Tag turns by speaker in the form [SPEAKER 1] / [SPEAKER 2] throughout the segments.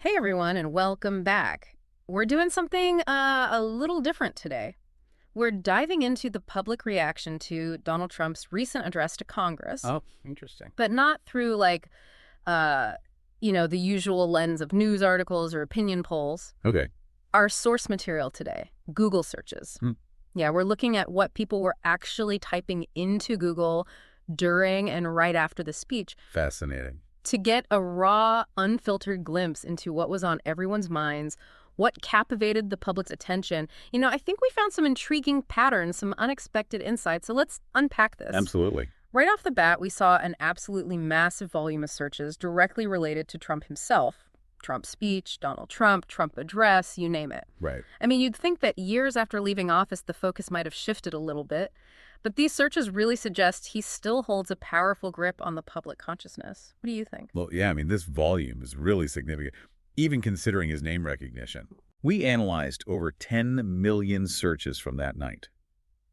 [SPEAKER 1] Hey everyone, and welcome back. We're doing something a little different today. We're diving into the public reaction to Donald Trump's recent address to Congress,
[SPEAKER 2] Oh, interesting.
[SPEAKER 1] but not through uh, the usual lens of news articles or opinion polls.
[SPEAKER 2] Okay.
[SPEAKER 1] Our source material today, Google searches.
[SPEAKER 2] Hmm.
[SPEAKER 1] Yeah, we're looking at what people were actually typing into Google during and right after the speech
[SPEAKER 2] Fascinating.
[SPEAKER 1] to get a raw, unfiltered glimpse into what was on everyone's minds, what captivated the public's attention. I think we found some intriguing patterns, some unexpected insights. So let's unpack this.
[SPEAKER 2] Absolutely.
[SPEAKER 1] Right off the bat, we saw an absolutely massive volume of searches directly related to Trump himself. Trump speech, Donald Trump, Trump address, you name it.
[SPEAKER 2] Right.
[SPEAKER 1] I mean, you'd think that years after leaving office, the focus might have shifted a little bit. But these searches really suggest he still holds a powerful grip on the public consciousness. What do you think?
[SPEAKER 2] Well, yeah, I mean, this volume is really significant, even considering his name recognition. We analyzed over 10 million searches from that night,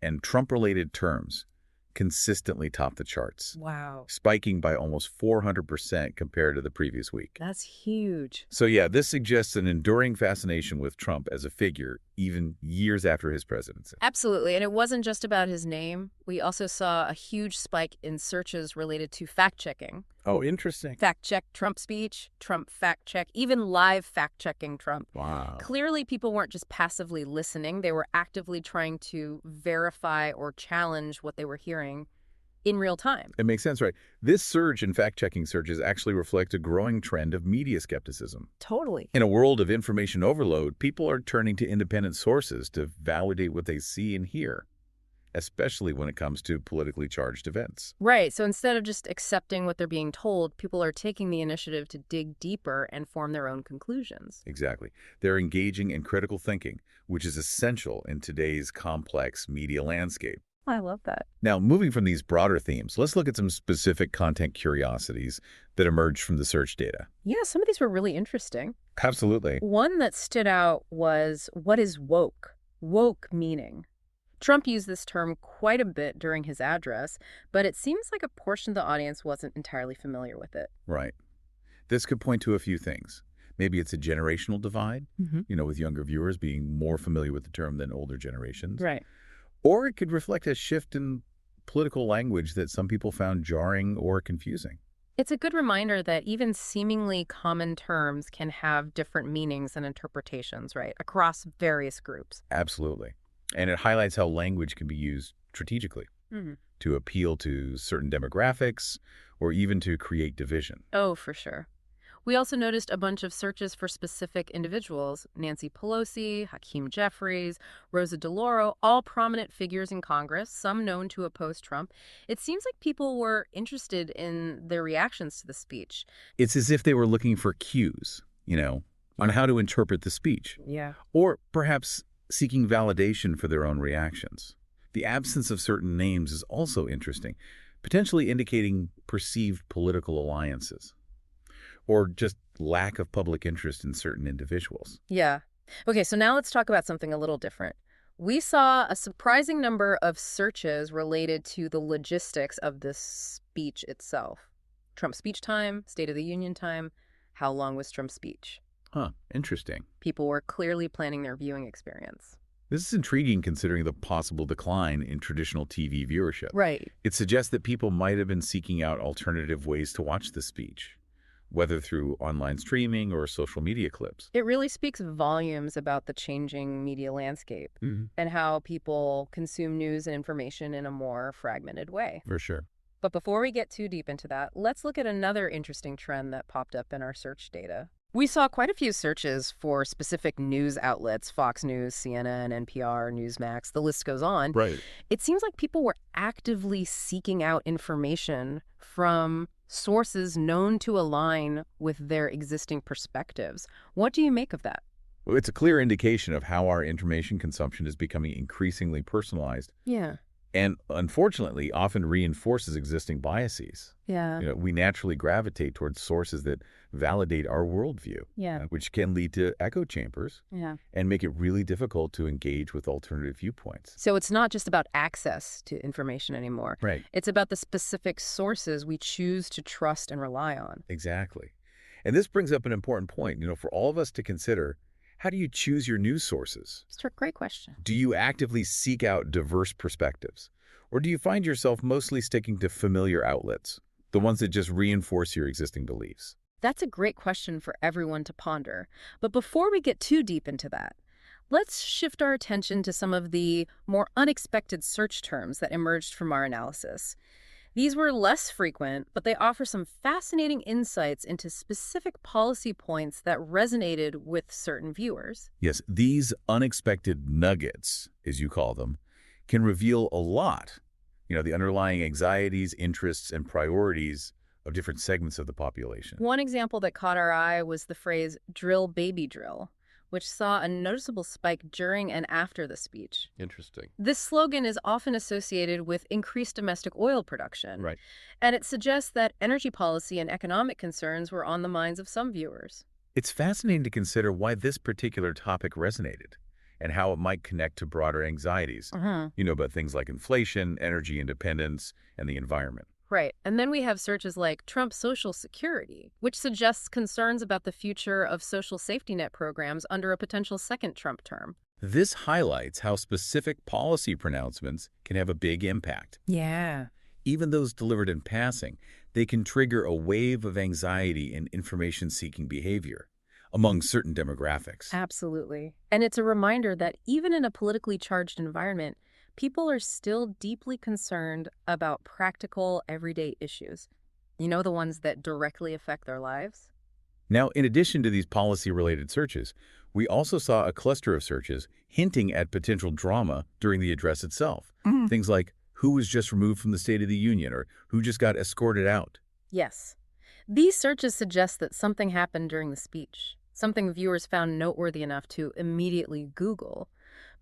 [SPEAKER 2] and Trump-related terms consistently topped the charts,
[SPEAKER 1] Wow.
[SPEAKER 2] spiking by almost 400% compared to the previous week.
[SPEAKER 1] That's huge.
[SPEAKER 2] So yeah, this suggests an enduring fascination with Trump as a figure, even years after his presidency.
[SPEAKER 1] Absolutely. And it wasn't just about his name. We also saw a huge spike in searches related to fact-checking.
[SPEAKER 2] Oh, interesting.
[SPEAKER 1] Fact-check Trump speech, Trump fact-check, even live fact-checking Trump.
[SPEAKER 2] Wow.
[SPEAKER 1] Clearly, people weren't just passively listening. They were actively trying to verify or challenge what they were hearing in real time.
[SPEAKER 2] It makes sense, right? This surge in fact-checking searches actually reflects a growing trend of media skepticism.
[SPEAKER 1] Totally.
[SPEAKER 2] In a world of information overload, people are turning to independent sources to validate what they see and hear, especially when it comes to politically charged events.
[SPEAKER 1] Right. So instead of just accepting what they're being told, people are taking the initiative to dig deeper and form their own conclusions.
[SPEAKER 2] Exactly. They're engaging in critical thinking, which is essential in today's complex media landscape.
[SPEAKER 1] I love that.
[SPEAKER 2] Now, moving from these broader themes, let's look at some specific content curiosities that emerged from the search data.
[SPEAKER 1] Yeah, some of these were really interesting.
[SPEAKER 2] Absolutely.
[SPEAKER 1] One that stood out was, what is woke? Woke meaning. Trump used this term quite a bit during his address, but it seems like a portion of the audience wasn't entirely familiar with it.
[SPEAKER 2] Right. This could point to a few things. Maybe it's a generational divide, with younger viewers being more familiar with the term than older generations.
[SPEAKER 1] Right.
[SPEAKER 2] Or it could reflect a shift in political language that some people found jarring or confusing.
[SPEAKER 1] It's a good reminder that even seemingly common terms can have different meanings and interpretations, right, across various groups.
[SPEAKER 2] Absolutely. And it highlights how language can be used strategically to appeal to certain demographics or even to create division.
[SPEAKER 1] Oh, for sure. We also noticed a bunch of searches for specific individuals: Nancy Pelosi, Hakeem Jeffries, Rosa DeLauro, all prominent figures in Congress, some known to oppose Trump. It seems like people were interested in their reactions to the speech.
[SPEAKER 2] It's as if they were looking for cues, on how to interpret the speech.
[SPEAKER 1] Yeah.
[SPEAKER 2] Or perhaps seeking validation for their own reactions. The absence of certain names is also interesting, potentially indicating perceived political alliances or just lack of public interest in certain individuals.
[SPEAKER 1] Yeah. Okay, so now let's talk about something a little different. We saw a surprising number of searches related to the logistics of this speech itself. Trump's speech time, State of the Union time, how long was Trump's speech?
[SPEAKER 2] Huh, interesting.
[SPEAKER 1] People were clearly planning their viewing experience.
[SPEAKER 2] This is intriguing considering the possible decline in traditional TV viewership.
[SPEAKER 1] Right.
[SPEAKER 2] It suggests that people might have been seeking out alternative ways to watch the speech, whether through online streaming or social media clips.
[SPEAKER 1] It really speaks volumes about the changing media landscape and how people consume news and information in a more fragmented way.
[SPEAKER 2] For sure.
[SPEAKER 1] But before we get too deep into that, let's look at another interesting trend that popped up in our search data. We saw quite a few searches for specific news outlets: Fox News, CNN, NPR, Newsmax, the list goes on.
[SPEAKER 2] Right.
[SPEAKER 1] It seems like people were actively seeking out information from sources known to align with their existing perspectives. What do you make of that?
[SPEAKER 2] Well, it's a clear indication of how our information consumption is becoming increasingly personalized
[SPEAKER 1] Yeah.
[SPEAKER 2] and, unfortunately, often reinforces existing biases.
[SPEAKER 1] Yeah.
[SPEAKER 2] We naturally gravitate towards sources that validate our worldview,
[SPEAKER 1] Yeah.
[SPEAKER 2] which can lead to echo chambers
[SPEAKER 1] Yeah.
[SPEAKER 2] and make it really difficult to engage with alternative viewpoints.
[SPEAKER 1] So it's not just about access to information anymore.
[SPEAKER 2] Right.
[SPEAKER 1] It's about the specific sources we choose to trust and rely on.
[SPEAKER 2] Exactly. And this brings up an important point, for all of us to consider. How do you choose your news sources?
[SPEAKER 1] It's a great question.
[SPEAKER 2] Do you actively seek out diverse perspectives? Or do you find yourself mostly sticking to familiar outlets, the ones that just reinforce your existing beliefs?
[SPEAKER 1] That's a great question for everyone to ponder. But before we get too deep into that, let's shift our attention to some of the more unexpected search terms that emerged from our analysis. These were less frequent, but they offer some fascinating insights into specific policy points that resonated with certain viewers.
[SPEAKER 2] Yes, these unexpected nuggets, as you call them, can reveal a lot. The underlying anxieties, interests, and priorities of different segments of the population.
[SPEAKER 1] One example that caught our eye was the phrase drill baby drill, which saw a noticeable spike during and after the speech.
[SPEAKER 3] Interesting.
[SPEAKER 1] This slogan is often associated with increased domestic oil production.
[SPEAKER 3] Right.
[SPEAKER 1] And it suggests that energy policy and economic concerns were on the minds of some viewers.
[SPEAKER 2] It's fascinating to consider why this particular topic resonated and how it might connect to broader anxieties, about things like inflation, energy independence, and the environment.
[SPEAKER 1] Right. And then we have searches like Trump Social Security, which suggests concerns about the future of social safety net programs under a potential second Trump term.
[SPEAKER 2] This highlights how specific policy pronouncements can have a big impact.
[SPEAKER 1] Yeah.
[SPEAKER 2] Even those delivered in passing, they can trigger a wave of anxiety and information-seeking behavior among certain demographics.
[SPEAKER 1] Absolutely. And it's a reminder that even in a politically charged environment, people are still deeply concerned about practical, everyday issues. The ones that directly affect their lives?
[SPEAKER 2] Now, in addition to these policy-related searches, we also saw a cluster of searches hinting at potential drama during the address itself. Things like who was just removed from the State of the Union or who just got escorted out.
[SPEAKER 1] Yes. These searches suggest that something happened during the speech, something viewers found noteworthy enough to immediately Google.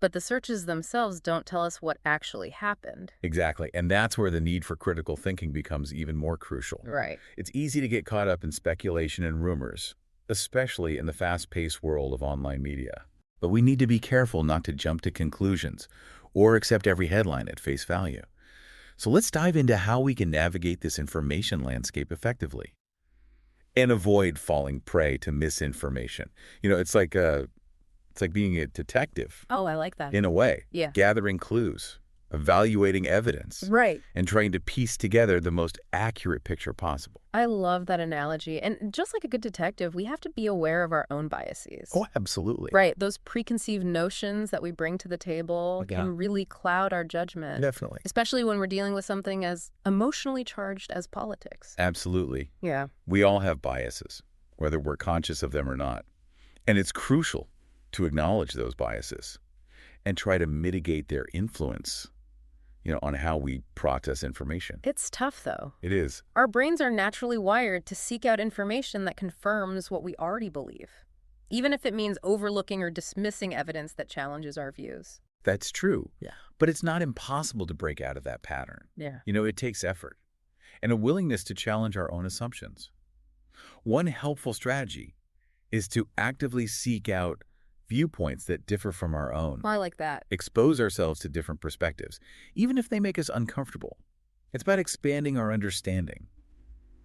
[SPEAKER 1] But the searches themselves don't tell us what actually happened.
[SPEAKER 2] Exactly, and that's where the need for critical thinking becomes even more crucial.
[SPEAKER 1] Right.
[SPEAKER 2] It's easy to get caught up in speculation and rumors, especially in the fast-paced world of online media. But we need to be careful not to jump to conclusions or accept every headline at face value. So let's dive into how we can navigate this information landscape effectively and avoid falling prey to misinformation. It's like being a detective.
[SPEAKER 1] Oh, I like that.
[SPEAKER 2] In a way.
[SPEAKER 1] Yeah.
[SPEAKER 2] Gathering clues, evaluating evidence,
[SPEAKER 1] Right.
[SPEAKER 2] and trying to piece together the most accurate picture possible.
[SPEAKER 1] I love that analogy. And just like a good detective, we have to be aware of our own biases.
[SPEAKER 2] Oh, absolutely.
[SPEAKER 1] Right. Those preconceived notions that we bring to the table
[SPEAKER 2] Yeah.
[SPEAKER 1] can really cloud our judgment.
[SPEAKER 2] Definitely.
[SPEAKER 1] Especially when we're dealing with something as emotionally charged as politics.
[SPEAKER 2] Absolutely.
[SPEAKER 1] Yeah.
[SPEAKER 2] We all have biases, whether we're conscious of them or not. And it's crucial to acknowledge those biases and try to mitigate their influence, on how we process information.
[SPEAKER 1] It's tough, though.
[SPEAKER 2] It is.
[SPEAKER 1] Our brains are naturally wired to seek out information that confirms what we already believe, even if it means overlooking or dismissing evidence that challenges our views.
[SPEAKER 2] That's true.
[SPEAKER 1] Yeah.
[SPEAKER 2] But it's not impossible to break out of that pattern.
[SPEAKER 1] Yeah.
[SPEAKER 2] It takes effort and a willingness to challenge our own assumptions. One helpful strategy is to actively seek out viewpoints that differ from our own.
[SPEAKER 1] I like that.
[SPEAKER 2] Expose ourselves to different perspectives, even if they make us uncomfortable. It's about expanding our understanding,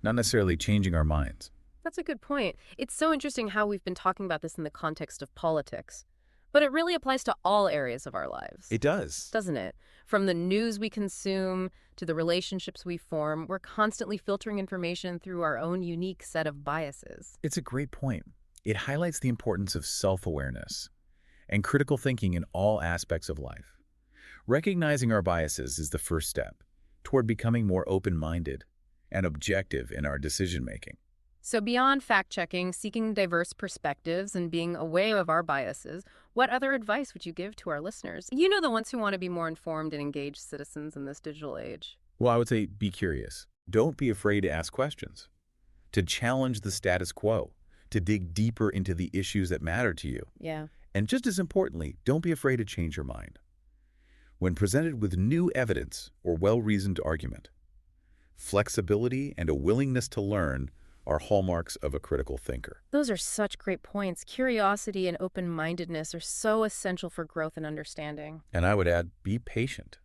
[SPEAKER 2] not necessarily changing our minds.
[SPEAKER 1] That's a good point. It's so interesting how we've been talking about this in the context of politics. But it really applies to all areas of our lives.
[SPEAKER 2] It does.
[SPEAKER 1] Doesn't it? From the news we consume to the relationships we form, we're constantly filtering information through our own unique set of biases.
[SPEAKER 2] It's a great point. It highlights the importance of self-awareness and critical thinking in all aspects of life. Recognizing our biases is the first step toward becoming more open-minded and objective in our decision-making.
[SPEAKER 1] So beyond fact-checking, seeking diverse perspectives, and being aware of our biases, what other advice would you give to our listeners? The ones who want to be more informed and engaged citizens in this digital age.
[SPEAKER 2] Well, I would say be curious. Don't be afraid to ask questions, to challenge the status quo, to dig deeper into the issues that matter to you.
[SPEAKER 1] Yeah.
[SPEAKER 2] And just as importantly, don't be afraid to change your mind. When presented with new evidence or well-reasoned argument, flexibility and a willingness to learn are hallmarks of a critical thinker.
[SPEAKER 1] Those are such great points. Curiosity and open-mindedness are so essential for growth and understanding.
[SPEAKER 2] And I would add, be patient.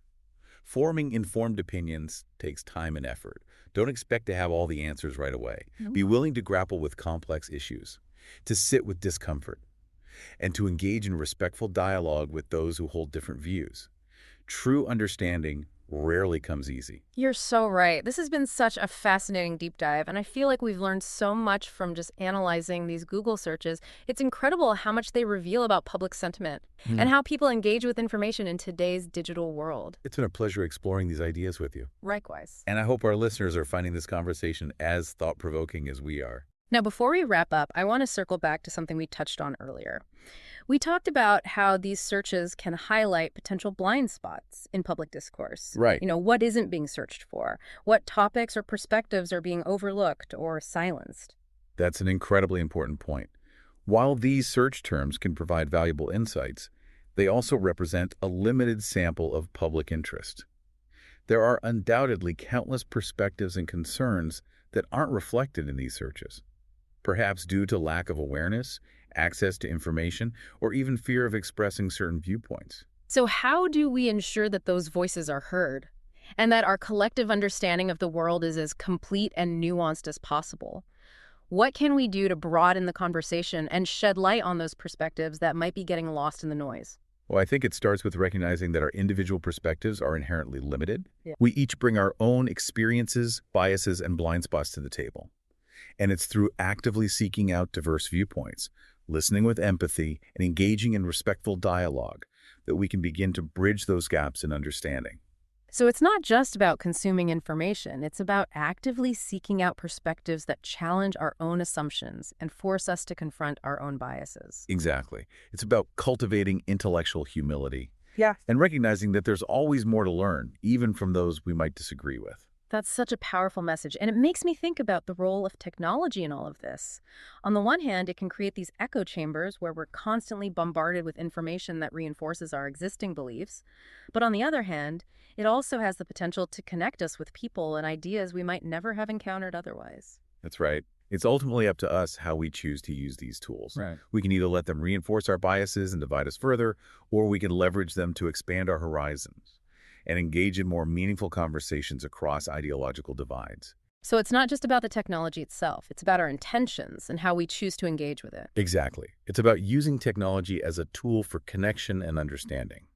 [SPEAKER 2] Forming informed opinions takes time and effort. Don't expect to have all the answers right away.
[SPEAKER 1] Nope.
[SPEAKER 2] Be willing to grapple with complex issues, to sit with discomfort, and to engage in respectful dialogue with those who hold different views. True understanding rarely comes easy.
[SPEAKER 1] You're so right. This has been such a fascinating deep dive, and I feel like we've learned so much from just analyzing these Google searches. It's incredible how much they reveal about public sentiment and how people engage with information in today's digital world.
[SPEAKER 2] It's been a pleasure exploring these ideas with you.
[SPEAKER 1] Likewise.
[SPEAKER 2] And I hope our listeners are finding this conversation as thought-provoking as we are.
[SPEAKER 1] Now, before we wrap up, I want to circle back to something we touched on earlier. We talked about how these searches can highlight potential blind spots in public discourse.
[SPEAKER 2] Right.
[SPEAKER 1] What isn't being searched for? What topics or perspectives are being overlooked or silenced?
[SPEAKER 2] That's an incredibly important point. While these search terms can provide valuable insights, they also represent a limited sample of public interest. There are undoubtedly countless perspectives and concerns that aren't reflected in these searches, perhaps due to lack of awareness, access to information, or even fear of expressing certain viewpoints.
[SPEAKER 1] So how do we ensure that those voices are heard and that our collective understanding of the world is as complete and nuanced as possible? What can we do to broaden the conversation and shed light on those perspectives that might be getting lost in the noise?
[SPEAKER 2] Well, I think it starts with recognizing that our individual perspectives are inherently limited.
[SPEAKER 1] Yeah.
[SPEAKER 2] We each bring our own experiences, biases, and blind spots to the table. And it's through actively seeking out diverse viewpoints, listening with empathy, and engaging in respectful dialogue that we can begin to bridge those gaps in understanding.
[SPEAKER 1] So it's not just about consuming information. It's about actively seeking out perspectives that challenge our own assumptions and force us to confront our own biases.
[SPEAKER 2] Exactly. It's about cultivating intellectual humility.
[SPEAKER 1] Yeah.
[SPEAKER 2] And recognizing that there's always more to learn, even from those we might disagree with.
[SPEAKER 1] That's such a powerful message, and it makes me think about the role of technology in all of this. On the one hand, it can create these echo chambers where we're constantly bombarded with information that reinforces our existing beliefs. But on the other hand, it also has the potential to connect us with people and ideas we might never have encountered otherwise.
[SPEAKER 2] That's right. It's ultimately up to us how we choose to use these tools.
[SPEAKER 1] Right.
[SPEAKER 2] We can either let them reinforce our biases and divide us further, or we can leverage them to expand our horizons and engage in more meaningful conversations across ideological divides.
[SPEAKER 1] So it's not just about the technology itself. It's about our intentions and how we choose to engage with it.
[SPEAKER 2] Exactly. It's about using technology as a tool for connection and understanding,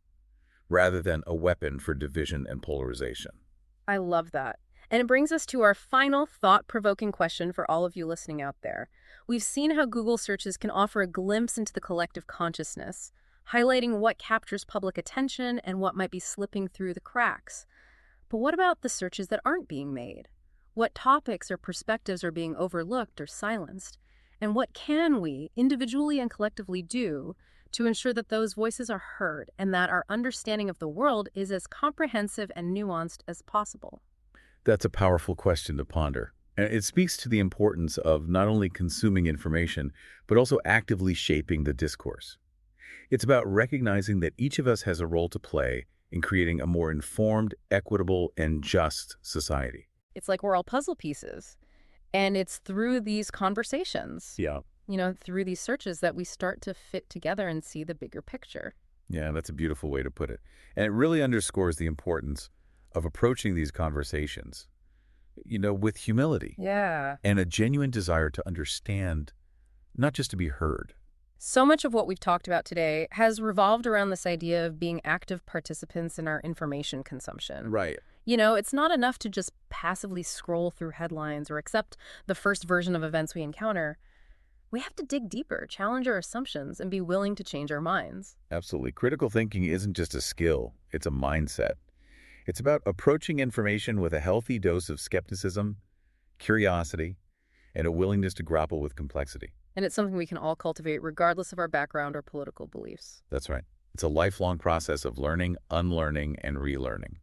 [SPEAKER 2] rather than a weapon for division and polarization.
[SPEAKER 1] I love that. And it brings us to our final thought-provoking question for all of you listening out there. We've seen how Google searches can offer a glimpse into the collective consciousness, highlighting what captures public attention and what might be slipping through the cracks. But what about the searches that aren't being made? What topics or perspectives are being overlooked or silenced? And what can we, individually and collectively, do to ensure that those voices are heard and that our understanding of the world is as comprehensive and nuanced as possible?
[SPEAKER 2] That's a powerful question to ponder. And it speaks to the importance of not only consuming information, but also actively shaping the discourse. It's about recognizing that each of us has a role to play in creating a more informed, equitable, and just society.
[SPEAKER 1] It's like we're all puzzle pieces. And it's through these conversations,
[SPEAKER 2] Yeah.
[SPEAKER 1] Through these searches that we start to fit together and see the bigger picture.
[SPEAKER 2] Yeah, that's a beautiful way to put it. And it really underscores the importance of approaching these conversations, with humility
[SPEAKER 1] Yeah.
[SPEAKER 2] and a genuine desire to understand, not just to be heard.
[SPEAKER 1] So much of what we've talked about today has revolved around this idea of being active participants in our information consumption.
[SPEAKER 2] Right.
[SPEAKER 1] It's not enough to just passively scroll through headlines or accept the first version of events we encounter. We have to dig deeper, challenge our assumptions, and be willing to change our minds.
[SPEAKER 2] Absolutely. Critical thinking isn't just a skill, it's a mindset. It's about approaching information with a healthy dose of skepticism, curiosity, and a willingness to grapple with complexity.
[SPEAKER 1] And it's something we can all cultivate regardless of our background or political beliefs.
[SPEAKER 2] That's right. It's a lifelong process of learning, unlearning, and relearning.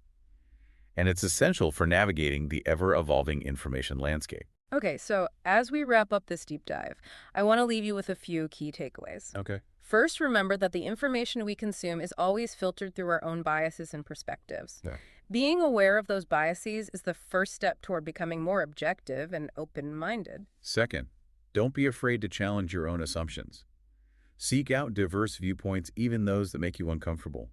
[SPEAKER 2] And it's essential for navigating the ever-evolving information landscape.
[SPEAKER 1] Okay, so as we wrap up this deep dive, I want to leave you with a few key takeaways.
[SPEAKER 2] Okay.
[SPEAKER 1] First, remember that the information we consume is always filtered through our own biases and perspectives.
[SPEAKER 2] Yeah.
[SPEAKER 1] Being aware of those biases is the first step toward becoming more objective and open-minded.
[SPEAKER 2] Second, don't be afraid to challenge your own assumptions. Seek out diverse viewpoints, even those that make you uncomfortable.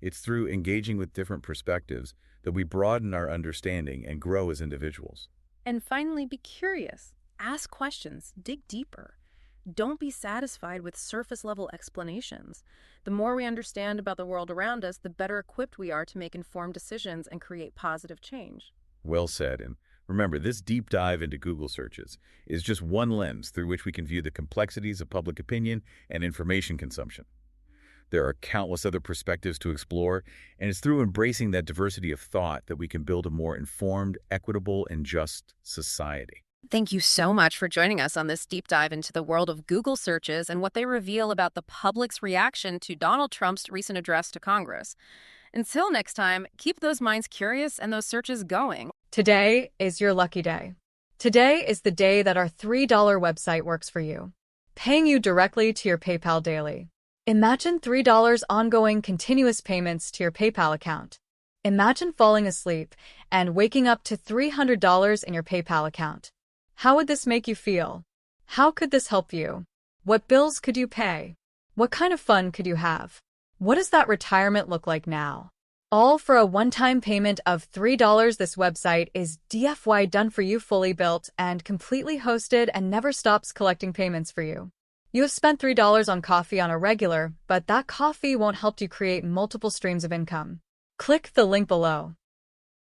[SPEAKER 2] It's through engaging with different perspectives that we broaden our understanding and grow as individuals.
[SPEAKER 1] And finally, be curious. Ask questions. Dig deeper. Don't be satisfied with surface-level explanations. The more we understand about the world around us, the better equipped we are to make informed decisions and create positive change.
[SPEAKER 2] Well said. And remember, this deep dive into Google searches is just one lens through which we can view the complexities of public opinion and information consumption. There are countless other perspectives to explore, and it's through embracing that diversity of thought that we can build a more informed, equitable, and just society.
[SPEAKER 1] Thank you so much for joining us on this deep dive into the world of Google searches and what they reveal about the public's reaction to Donald Trump's recent address to Congress. Until next time, keep those minds curious and those searches going.
[SPEAKER 3] Today is your lucky day. Today is the day that our $3 website works for you, paying you directly to your PayPal daily. Imagine $3 ongoing continuous payments to your PayPal account. Imagine falling asleep and waking up to $300 in your PayPal account. How would this make you feel? How could this help you? What bills could you pay? What kind of fun could you have? What does that retirement look like now? All for a one-time payment of $3. This website is DFY done for you, fully built and completely hosted, and never stops collecting payments for you. You have spent $3 on coffee on a regular, but that coffee won't help you create multiple streams of income. Click the link below.